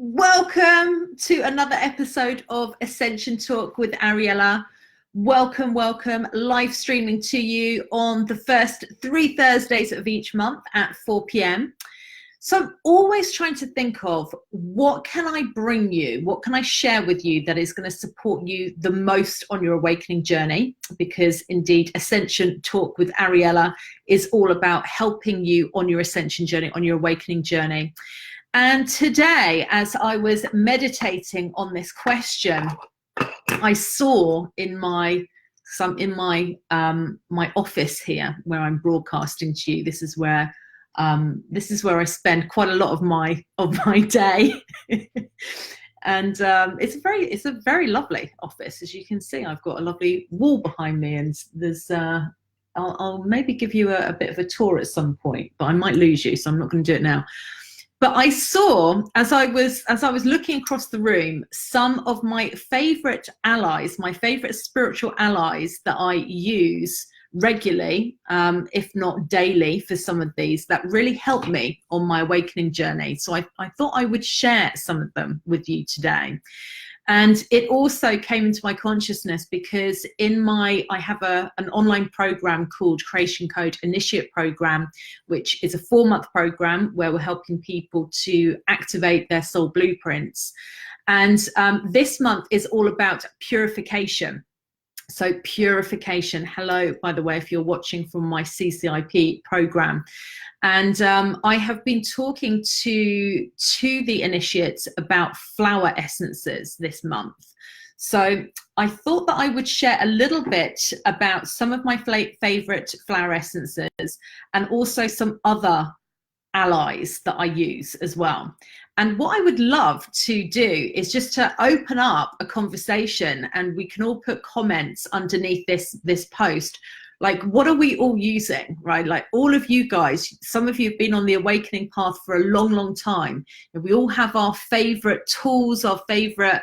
Welcome to another episode of Ascension Talk with Ariella. Welcome, live streaming to you on the first 3 Thursdays of each month at 4 p.m. So I'm always trying to think of what can I bring you, what can I share with you that is going to support you the most on your awakening journey, because indeed Ascension Talk with Ariella is all about helping you on your ascension journey, on your awakening journey. And today, as I was meditating on this question, I saw in my office here, where I'm broadcasting to you. This is where I spend quite a lot of my day, and it's a very lovely office. As you can see, I've got a lovely wall behind me, and there's I'll maybe give you a bit of a tour at some point, but I might lose you, so I'm not going to do it now. But I saw, as I was looking across the room, some of my favorite allies, my favorite spiritual allies that I use regularly, if not daily, for some of these that really help me on my awakening journey. So I thought I would share some of them with you today. And it also came into my consciousness because I have an online program called Creation Code Initiate Program, which is a 4-month program where we're helping people to activate their soul blueprints. And this month is all about purification. So purification. Hello, by the way, if you're watching from my CCIP program. And I have been talking to the initiates about flower essences this month. So I thought that I would share a little bit about some of my favorite flower essences and also some other allies that I use as well. And what I would love to do is just to open up a conversation, and we can all put comments underneath this post. Like, what are we all using, right? Like, all of you guys, some of you have been on the awakening path for a long time. And we all have our favorite tools, our favorite,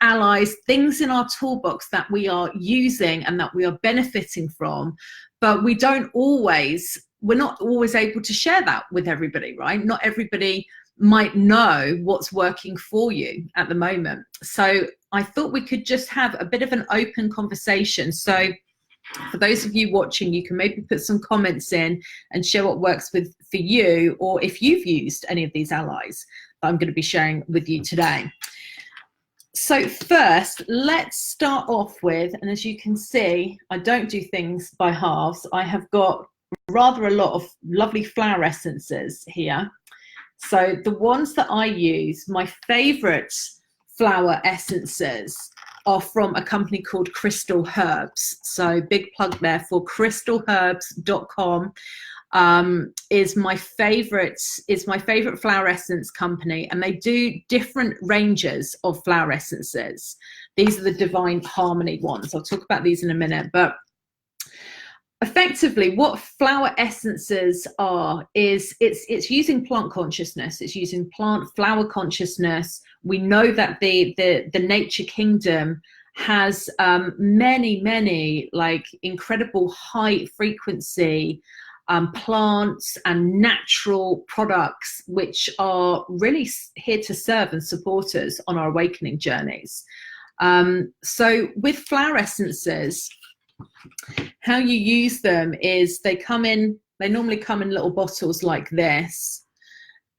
allies, things in our toolbox that we are using and that we are benefiting from. But we're not always able to share that with everybody, right? Not everybody might know what's working for you at the moment. So I thought we could just have a bit of an open conversation. So for those of you watching, you can maybe put some comments in and share what works for you, or if you've used any of these allies that I'm going to be sharing with you today. So first, let's start off with, and as you can see, I don't do things by halves. I have got rather a lot of lovely flower essences here. So the ones that I use, my favorite flower essences, are from a company called Crystal Herbs. So big plug there for crystalherbs.com. Is my favorite flower essence company, and they do different ranges of flower essences. These are the Divine Harmony ones. I'll talk about these in a minute, but effectively what flower essences are is it's using plant consciousness, it's using flower consciousness. We know that the nature kingdom has many like incredible high frequency plants and natural products which are really here to serve and support us on our awakening journeys. So with flower essences, how you use them is they normally come in little bottles like this,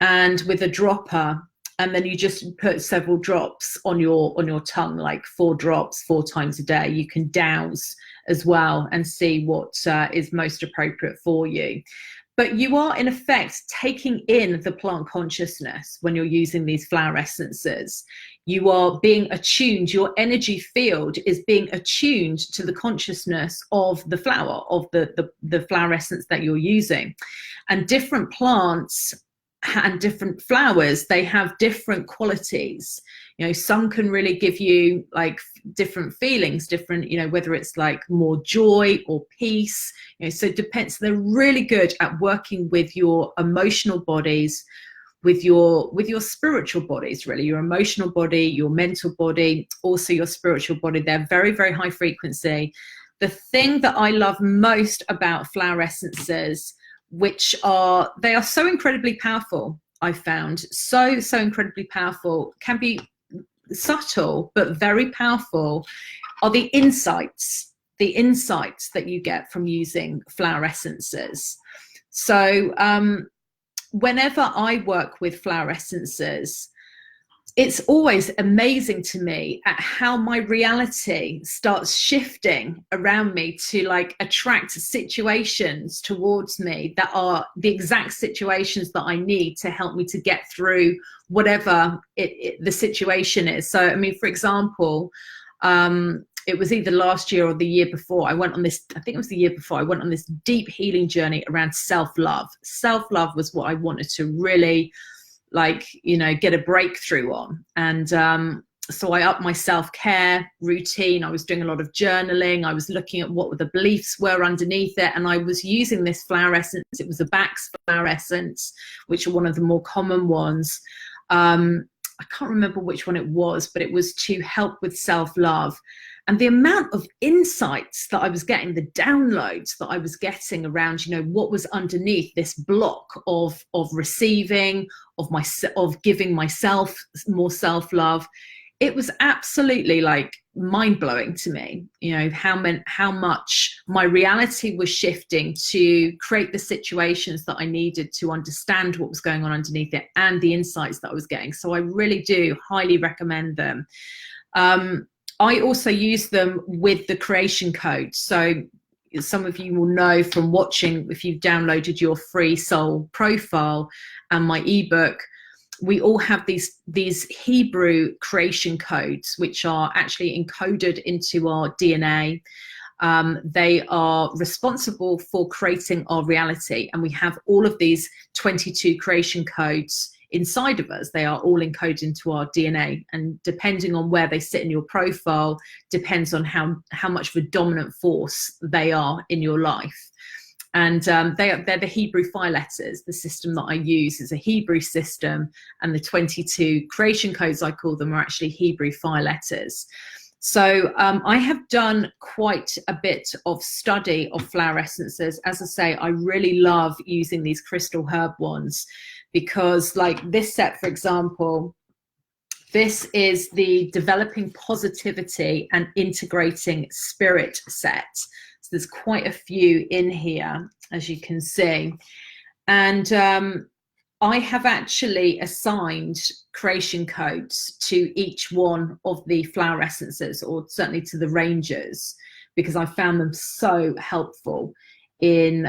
and with a dropper, and then you just put several drops on your tongue, like 4 drops 4 times a day. You can douse as well and see what is most appropriate for you. But you are in effect taking in the plant consciousness when you're using these flower essences. You are being attuned, your energy field is being attuned to the consciousness of the flower, of the flower essence that you're using. And different plants and different flowers, they have different qualities. Some can really give you like different feelings, different, whether it's like more joy or peace, so it depends. They're really good at working with your emotional bodies, with your spiritual bodies, really, your emotional body, your mental body, also your spiritual body. They're very, very high frequency. The thing that I love most about flower essences, they are so incredibly powerful. I found so incredibly powerful, can be subtle but very powerful, are the insights that you get from using flower essences. So whenever I work with flower essences, it's always amazing to me at how my reality starts shifting around me to like attract situations towards me that are the exact situations that I need to help me to get through whatever the situation is. So, I mean, for example, it was either last year or the year before, I went on this, I think it was the year before, I went on this deep healing journey around self-love. Self-love was what I wanted to really, like, you know, get a breakthrough on. And so I upped my self-care routine. I was doing a lot of journaling. I was looking at what the beliefs were underneath it. And I was using this flower essence. It was a Bach's flower essence, which are one of the more common ones. I can't remember which one it was, but it was to help with self-love. And the amount of insights that I was getting, the downloads that I was getting around, you know, what was underneath this block of receiving, of giving myself more self-love, it was absolutely like mind-blowing to me, you know, how much my reality was shifting to create the situations that I needed to understand what was going on underneath it, and the insights that I was getting. So I really do highly recommend them. I also use them with the creation code. So some of you will know from watching, if you've downloaded your free soul profile and my ebook, we all have these Hebrew creation codes, which are actually encoded into our DNA. They are responsible for creating our reality. And we have all of these 22 creation codes inside of us. They are all encoded into our DNA, and depending on where they sit in your profile depends on how much of a dominant force they are in your life. And they're the Hebrew 5 letters. The system that I use is a Hebrew system, and the 22 creation codes, I call them, are actually Hebrew 5 letters. So I have done quite a bit of study of flower essences. As I say, I really love using these crystal herb ones, because like this set, for example, this is the Developing Positivity and Integrating Spirit set. So there's quite a few in here, as you can see. And I have actually assigned creation codes to each one of the flower essences, or certainly to the ranges, because I found them so helpful in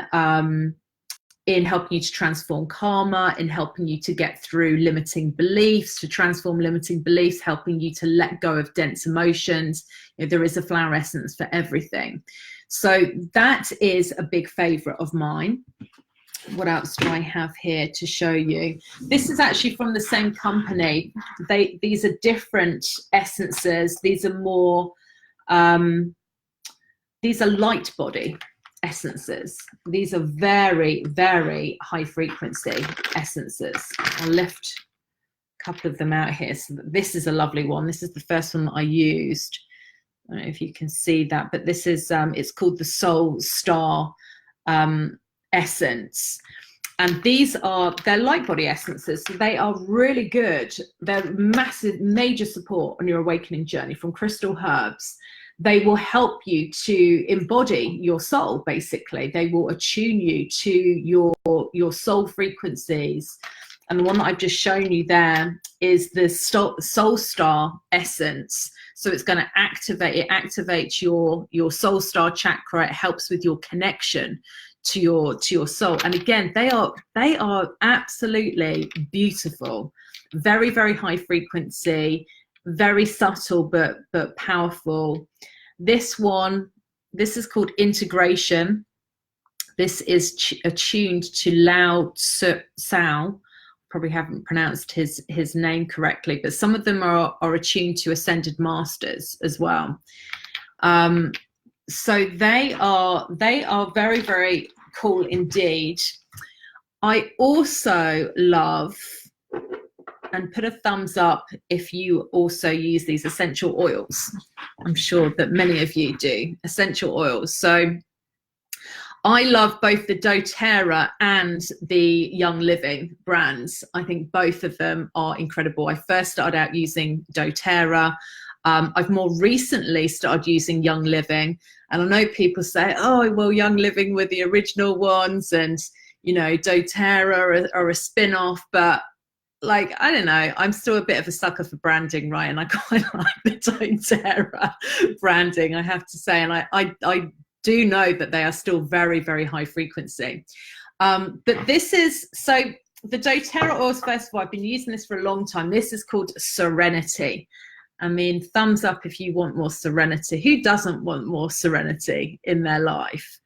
helping you to transform karma, in helping you to get through limiting beliefs, to transform limiting beliefs, helping you to let go of dense emotions. You know, there is a flower essence for everything. So that is a big favorite of mine. What else do I have here to show you? This is actually from the same company. These are different essences. These are more, these are light body essences. These are very, very high frequency essences. I'll lift a couple of them out here. So this is a lovely one. This is the first one that I used. I don't know if you can see that, but this is, it's called the Soul Star essence. And they're light body essences. So they are really good. They're massive, major support on your awakening journey from crystal herbs. They will help you to embody your soul, basically. They will attune you to your soul frequencies. And the one that I've just shown you there is the Soul Star essence. So it's going to activates your Soul Star chakra. It helps with your connection to your soul. And again, they are absolutely beautiful. Very, very high frequency, very subtle but powerful. This is called Integration. This is attuned to Lao Tzu. Probably haven't pronounced his name correctly, but some of them are attuned to Ascended Masters as well. So they are very, very cool indeed. I also love, and put a thumbs up if you also use these essential oils. I'm sure that many of you do, essential oils. So I love both the doTERRA and the Young Living brands. I think both of them are incredible. I first started out using doTERRA. I've more recently started using Young Living, and I know people say, oh, well, Young Living were the original ones, and, you know, doTERRA are a spin-off, but like, I don't know, I'm still a bit of a sucker for branding, right? And I quite like the doTERRA branding, I have to say, and I do know that they are still very, very high frequency. But this is, so the doTERRA oils, first of all, I've been using this for a long time. This is called Serenity. I mean, thumbs up if you want more serenity. Who doesn't want more serenity in their life?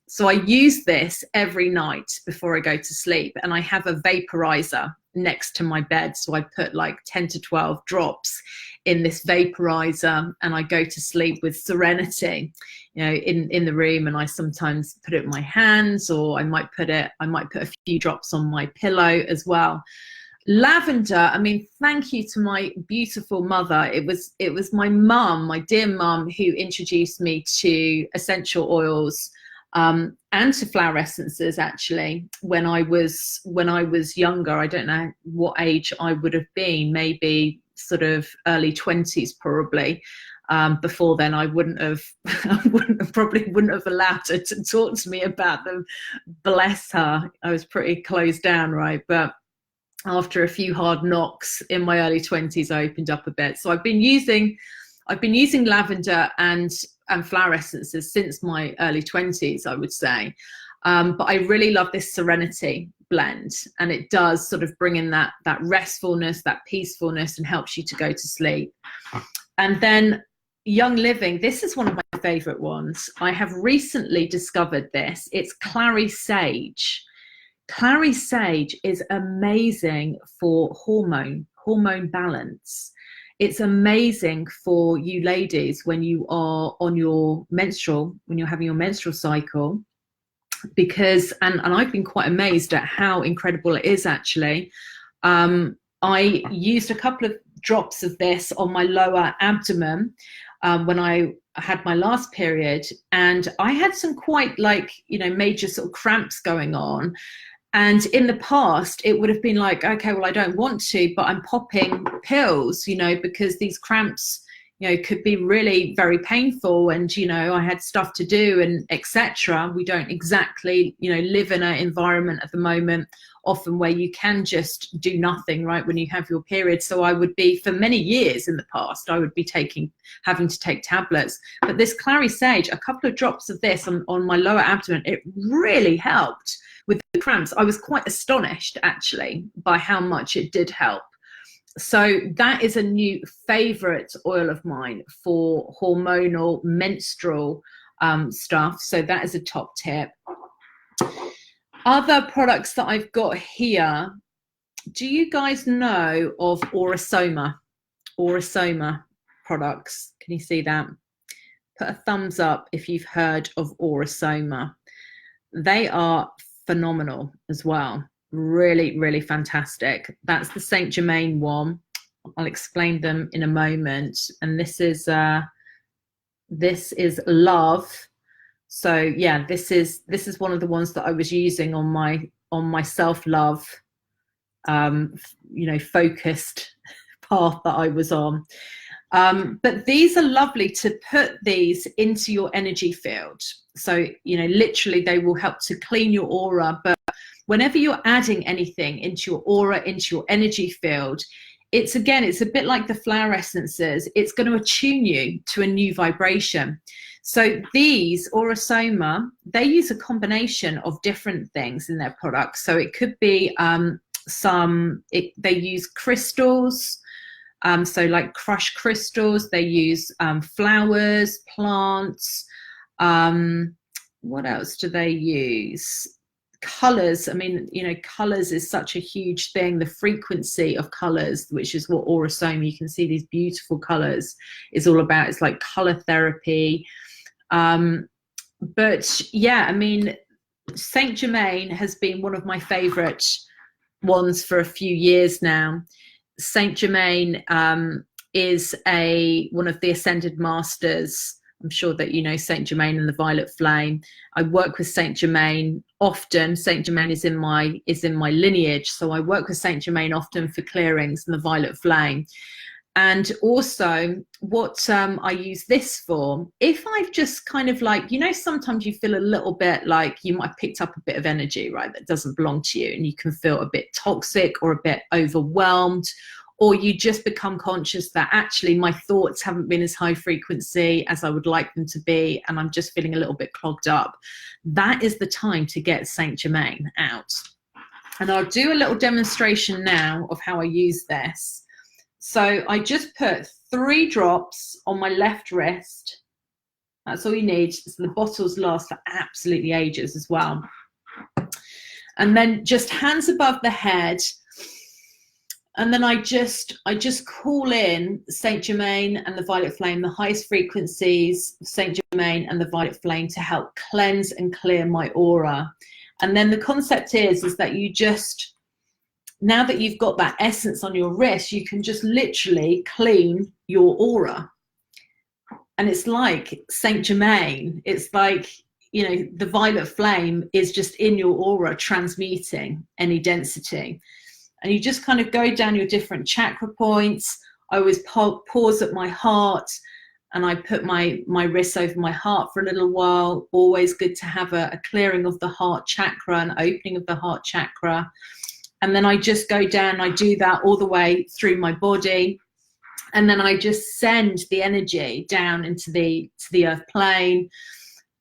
So I use this every night before I go to sleep, and I have a vaporizer next to my bed. So I put like 10 to 12 drops in this vaporizer, and I go to sleep with serenity, you know, in the room. And I sometimes put it in my hands, or I might put a few drops on my pillow as well. Lavender, I mean, thank you to my beautiful mother. It was my mum, my dear mum, who introduced me to essential oils and to flower essences, actually, when I was younger. I don't know what age I would have been, maybe sort of early 20s probably. Before then, I probably wouldn't have allowed her to talk to me about them. Bless her. I was pretty closed down, right? But after a few hard knocks in my early 20s, I opened up a bit. So I've been using lavender and flower essences since my early 20s, I would say. But I really love this Serenity blend, and it does sort of bring in that restfulness, that peacefulness, and helps you to go to sleep. And then Young Living, this is one of my favorite ones. I have recently discovered this. It's Clary Sage. Clary Sage is amazing for hormone balance. It's amazing for you ladies when you are on when you're having your menstrual cycle, because, and I've been quite amazed at how incredible it is, actually. I used a couple of drops of this on my lower abdomen when I had my last period, and I had some quite, like, you know, major sort of cramps going on. And in the past, it would have been like, okay, well, I don't want to, but I'm popping pills, you know, because these cramps, you know, could be really very painful. And, you know, I had stuff to do and etc. We don't exactly, you know, live in an environment at the moment often where you can just do nothing, right, when you have your period. So I would be, for many years in the past, I would be having to take tablets. But this Clary Sage, a couple of drops of this on my lower abdomen, it really helped with the cramps. I was quite astonished, actually, by how much it did help. So that is a new favorite oil of mine for hormonal menstrual stuff. So that is a top tip. Other products that I've got here. Do you guys know of Soma products? Can you see that? Put a thumbs up if you've heard of Soma. They are phenomenal as well. Really, really fantastic. That's the Saint Germain one. I'll explain them in a moment. And this is Love. So yeah, this is one of the ones that I was using on my self-love, you know, focused path that I was on. But these are lovely to put these into your energy field. So, you know, literally they will help to clean your aura. But whenever you're adding anything into your aura, into your energy field, it's a bit like the flower essences. It's going to attune you to a new vibration. So these Soma, they use a combination of different things in their products. So it could be they use crystals. So like crushed crystals, they use flowers, plants. What else do they use? Colors. I mean, you know, colors is such a huge thing. The frequency of colors, which is what Soma, you can see these beautiful colors, is all about. It's like color therapy. But yeah, I mean, Saint Germain has been one of my favorite ones for a few years now. Saint Germain is one of the Ascended Masters I'm sure that you know Saint Germain and the Violet Flame. I work with Saint Germain often. Saint Germain is in my lineage, so I work with Saint Germain often for clearings and the Violet Flame. And also what I use this for, if I've just kind of like, you know, sometimes you feel a little bit like you might have picked up a bit of energy, right, that doesn't belong to you, and you can feel a bit toxic or a bit overwhelmed, or you just become conscious that actually my thoughts haven't been as high frequency as I would like them to be, and I'm just feeling a little bit clogged up. That is the time to get Saint Germain out. And I'll do a little demonstration now of how I use this. So I just put 3 drops on my left wrist. That's all you need. So the bottles last for absolutely ages as well. And then just hands above the head. And then I just call in Saint Germain and the Violet Flame, the highest frequencies of Saint Germain and the Violet Flame, to help cleanse and clear my aura. And then the concept is that you just, now that you've got that essence on your wrist, you can just literally clean your aura. And it's like Saint Germain, it's like, you know, the Violet Flame is just in your aura, transmuting any density. And you just kind of go down your different chakra points. I always pause at my heart, and I put my wrists over my heart for a little while. Always good to have a clearing of the heart chakra, an opening of the heart chakra. And then I just go down, I do that all the way through my body. And then I just send the energy down into the earth plane.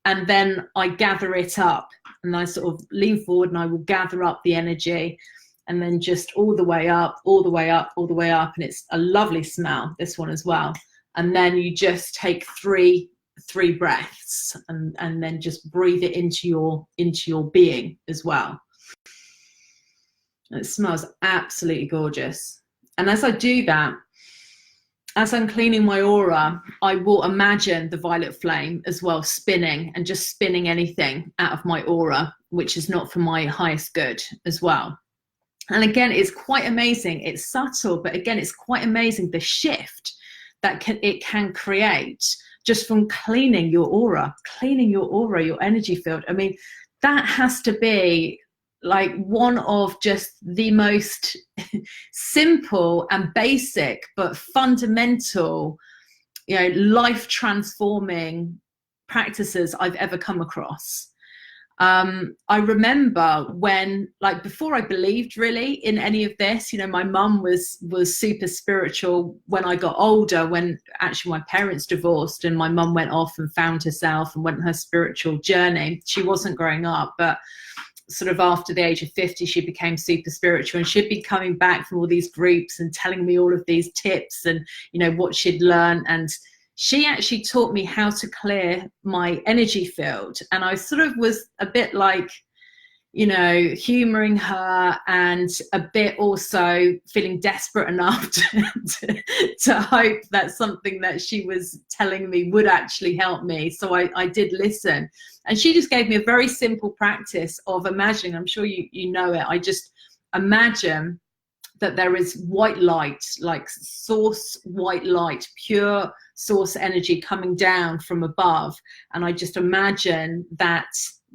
And then I gather it up, and I sort of lean forward and I will gather up the energy, and then just all the way up, all the way up, all the way up. And it's a lovely smell, this one as well. And then you just take three breaths, and then just breathe it into your being as well. It smells absolutely gorgeous. And as I do that, as I'm cleaning my aura, I will imagine the Violet Flame as well spinning, and just spinning anything out of my aura which is not for my highest good as well. And again, it's quite amazing. It's subtle, but again, it's quite amazing the shift that it can create just from cleaning your aura, your energy field. I mean, that has to be like one of just the most simple and basic but fundamental, you know, life transforming practices I've ever come across. I remember when, like, before I believed really in any of this, you know, my mum was super spiritual when I got older, when actually my parents divorced and my mum went off and found herself and went on her spiritual journey. She wasn't growing up, but sort of after the age of 50, she became super spiritual, and she'd be coming back from all these groups and telling me all of these tips and, you know, what she'd learned. And she actually taught me how to clear my energy field. And I sort of was a bit like, you know, humoring her, and a bit also feeling desperate enough to hope that something that she was telling me would actually help me. So I did listen. And she just gave me a very simple practice of imagining, I'm sure you know it, I just imagine that there is white light, like source white light, pure source energy coming down from above. And I just imagine that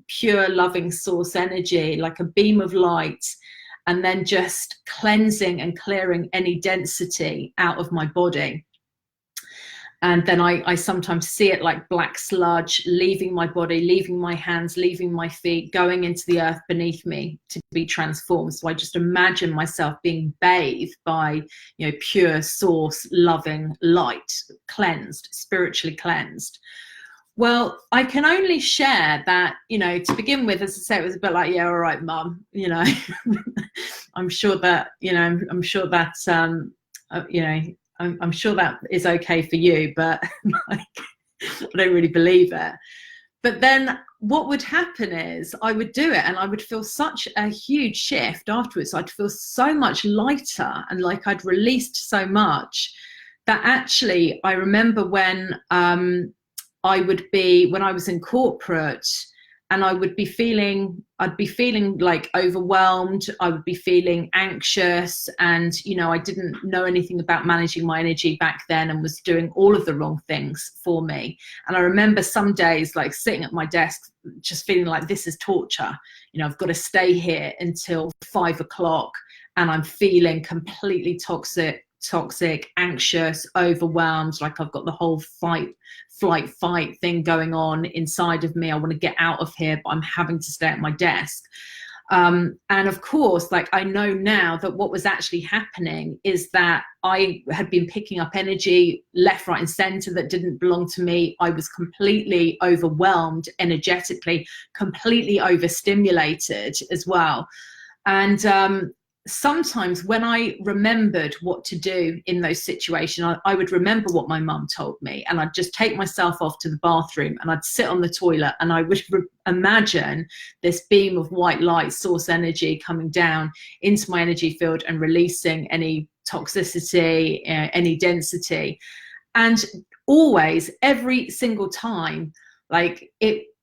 pure loving source energy, like a beam of light, and then just cleansing and clearing any density out of my body. And then I sometimes see it like black sludge leaving my body, leaving my hands, leaving my feet, going into the earth beneath me to be transformed. So I just imagine myself being bathed by, you know, pure source loving light, cleansed, spiritually cleansed. Well, I can only share that, you know, to begin with, as I say, it was a bit like, yeah, all right, Mum, you know, I'm sure that, you know, I'm sure that, you know, I'm sure that is okay for you, but like, I don't really believe it. But then what would happen is I would do it and I would feel such a huge shift afterwards. I'd feel so much lighter and like I'd released so much that actually I remember when I was in corporate and I would be feeling I'd be feeling like overwhelmed. I would be feeling anxious, and you know, I didn't know anything about managing my energy back then, and was doing all of the wrong things for me. And I remember some days like sitting at my desk just feeling like this is torture. You know, I've got to stay here until 5 o'clock, and I'm feeling completely toxic, anxious, overwhelmed, like I've got the whole fight thing going on inside of me. I want to get out of here, but I'm having to stay at my desk. And of course, like I know now that what was actually happening is that I had been picking up energy left, right, and center that didn't belong to me. I was completely overwhelmed energetically, completely overstimulated as well. And sometimes when I remembered what to do in those situations, I would remember what my mum told me, and I'd just take myself off to the bathroom and I'd sit on the toilet, and I would imagine this beam of white light source energy coming down into my energy field and releasing any toxicity, any density. And always, every single time, like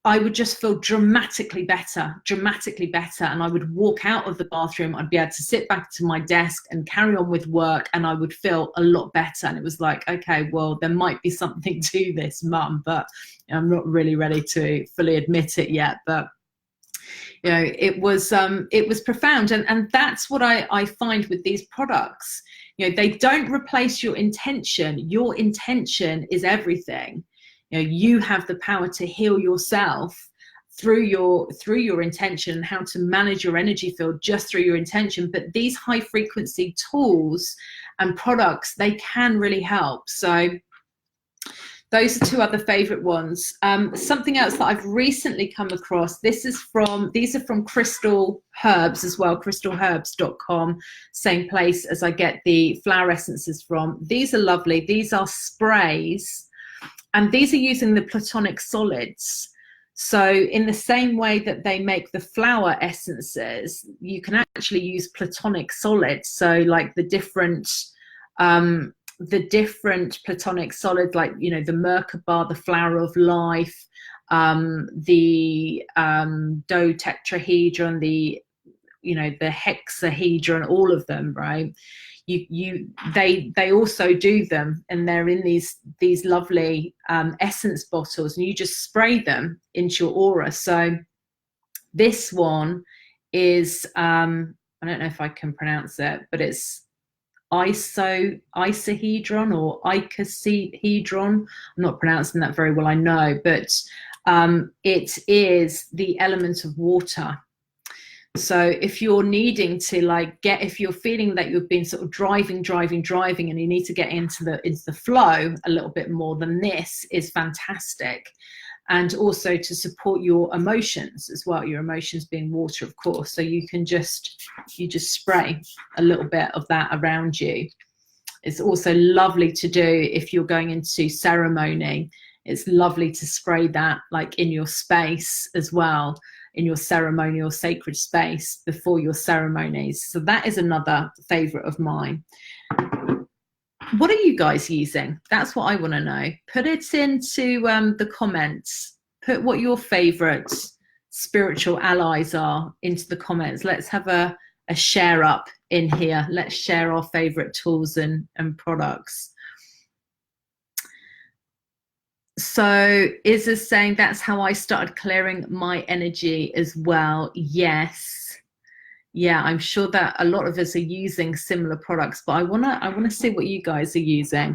I would just feel dramatically better. And I would walk out of the bathroom. I'd be able to sit back to my desk and carry on with work, and I would feel a lot better. And it was like, okay, well, there might be something to this, Mum, but I'm not really ready to fully admit it yet. But you know, it was profound. And that's what I find with these products. You know, they don't replace your intention. Your intention is everything. You know, you have the power to heal yourself through your intention, and how to manage your energy field just through your intention. But these high frequency tools and products, they can really help. So those are two other favorite ones. Something else that I've recently come across, these are from Crystal Herbs as well, crystalherbs.com, same place as I get the flower essences from. These are lovely. These are sprays. And these are using the platonic solids. So in the same way that they make the flower essences, you can actually use platonic solids. So like the different platonic solids, like, you know, the Merkaba, the flower of life, the dotetrahedron, the hexahedron, all of them, right? They also do them, and they're in these lovely essence bottles, and you just spray them into your aura. So this one is I don't know if I can pronounce it, but it's isohedron or icosahedron. I'm not pronouncing that very well, I know, but it is the element of water. So if you're needing to if you're feeling that you've been sort of driving and you need to get into the flow a little bit more, then this is fantastic. And also to support your emotions as well, your emotions being water, of course. So you just spray a little bit of that around you. It's also lovely to do if you're going into ceremony. It's lovely to spray that like in your space as well, in your ceremonial sacred space before your ceremonies. So that is another favorite of mine. What are you guys using? That's what I want to know. Put it into the comments. Put what your favorite spiritual allies are into the comments. Let's have a share up in here. Let's share our favorite tools and products. So is saying that's how I started clearing my energy as well. Yes. Yeah, I'm sure that a lot of us are using similar products, but I wanna see what you guys are using.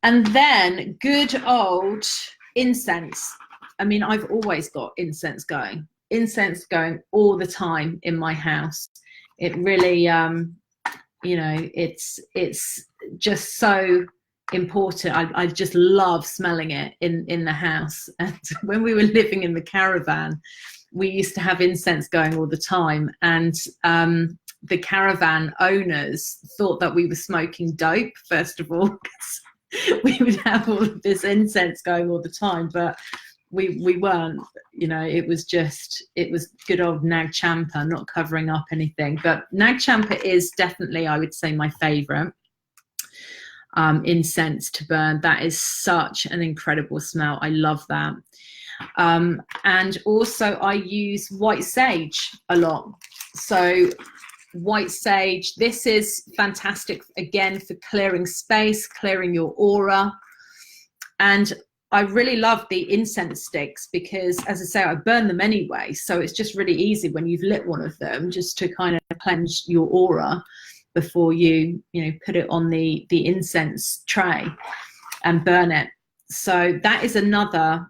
And then good old incense. I mean, I've always got incense going all the time in my house. It really, you know, it's just so important. I just love smelling it in the house. And when we were living in the caravan, we used to have incense going all the time, and the caravan owners thought that we were smoking dope, first of all. We would have all of this incense going all the time, but we weren't, you know. It was good old Nag Champa, not covering up anything. But Nag Champa is definitely, I would say, my favorite incense to burn. That is such an incredible smell. I love that. And also I use white sage a lot. So white sage, this is fantastic again for clearing space, clearing your aura. And I really love the incense sticks because, as I say, I burn them anyway, so it's just really easy when you've lit one of them just to kind of cleanse your aura before you put it on the incense tray and burn it. So that is another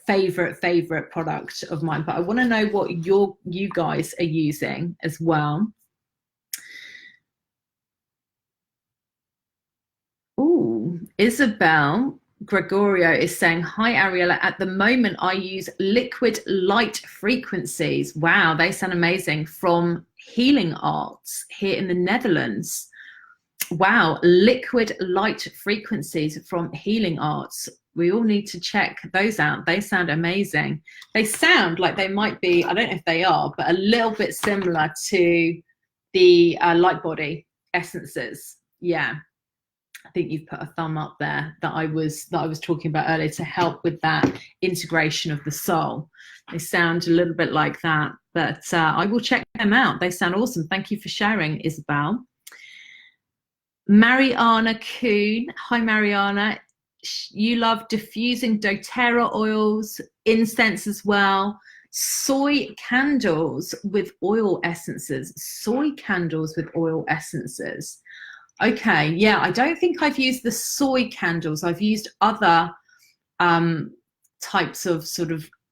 favorite product of mine, but I want to know what you guys are using as well. Oh, Isabel Gregorio is saying, hi Ariella, at the moment I use liquid light frequencies. Wow, they sound amazing, from Healing Arts here in the Netherlands. Wow, liquid light frequencies from Healing Arts. We all need to check those out. They sound amazing. They sound like they might be, I don't know if they are, but a little bit similar to the light body essences. Yeah. I think you've put a thumb up there that I was talking about earlier to help with that integration of the soul. They sound a little bit like that, but I will check them out. They sound awesome. Thank you for sharing, Isabel. Mariana Kuhn. Hi, Mariana. You love diffusing doTERRA oils, incense as well. Soy candles with oil essences. Soy candles with oil essences. Okay, yeah, I don't think I've used the soy candles. I've used other types of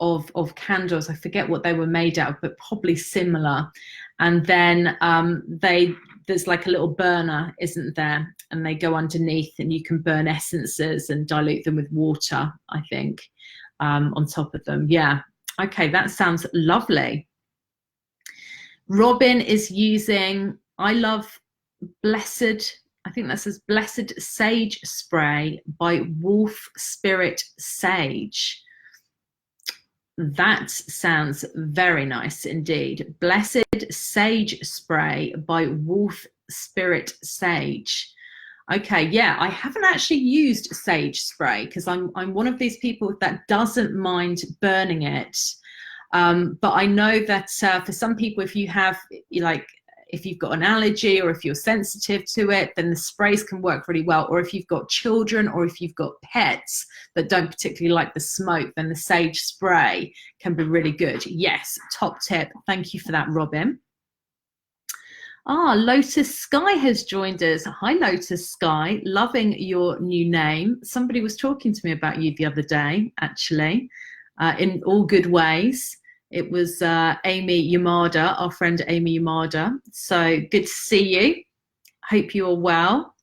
of candles. I forget what they were made out of, but probably similar. And then there's like a little burner, isn't there? And they go underneath and you can burn essences and dilute them with water, I think, on top of them. Yeah, okay, that sounds lovely. Robin is using, I love Blessed, I think that says Blessed Sage Spray by Wolf Spirit Sage. That sounds very nice indeed. Blessed Sage Spray by Wolf Spirit Sage. Okay, yeah, I haven't actually used sage spray because I'm one of these people that doesn't mind burning it. But I know that for some people, if you have if you've got an allergy or if you're sensitive to it, then the sprays can work really well. Or if you've got children or if you've got pets that don't particularly like the smoke, then the sage spray can be really good. Yes, top tip. Thank you for that, Robin. Ah, Lotus Sky has joined us. Hi, Lotus Sky. Loving your new name. Somebody was talking to me about you the other day, actually, in all good ways. It was Amy Yamada, our friend Amy Yamada. So good to see you. Hope you are well.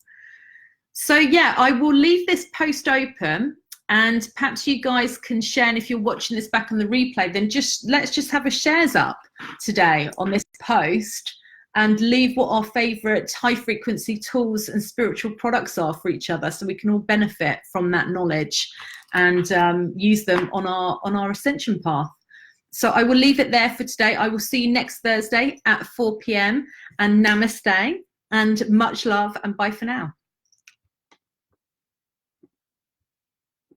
So yeah, I will leave this post open and perhaps you guys can share, and if you're watching this back on the replay, then let's just have a shares up today on this post and leave what our favorite high frequency tools and spiritual products are for each other so we can all benefit from that knowledge and use them on our ascension path. So I will leave it there for today. I will see you next Thursday at 4 p.m. and namaste and much love and bye for now.